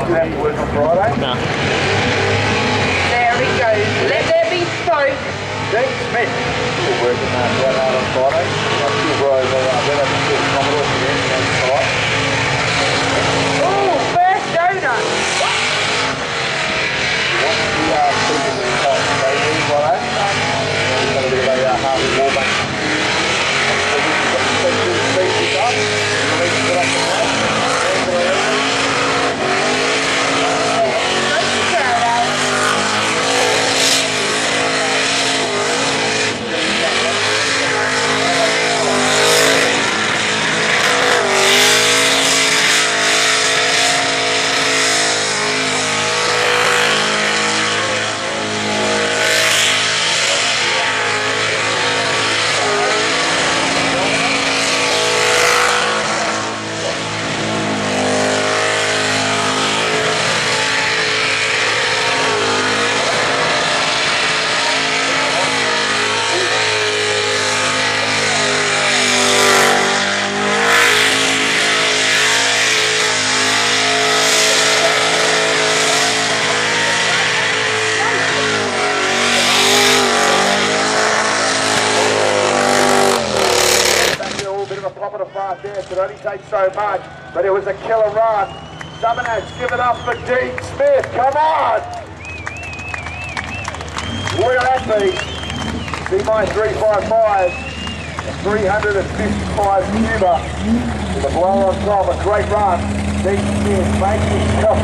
You have to work on Friday? No. There he goes. Let there be smoke. Dean Smith. Still working quite hard on Friday. Still drove then I can see the Commodore for the end of the site. Ooh, first donut. What's the speaking of the top? They do Friday. We've got a bit of a half wall bank. So we've got the speed pick up. We'll need to put up the map. It only takes so much, but it was a killer run. Summernats, give it up for Dean Smith. Come on! Look at that beat. CMY355, 355 cuber with a blow on top. A great run. Dean Smith makes himself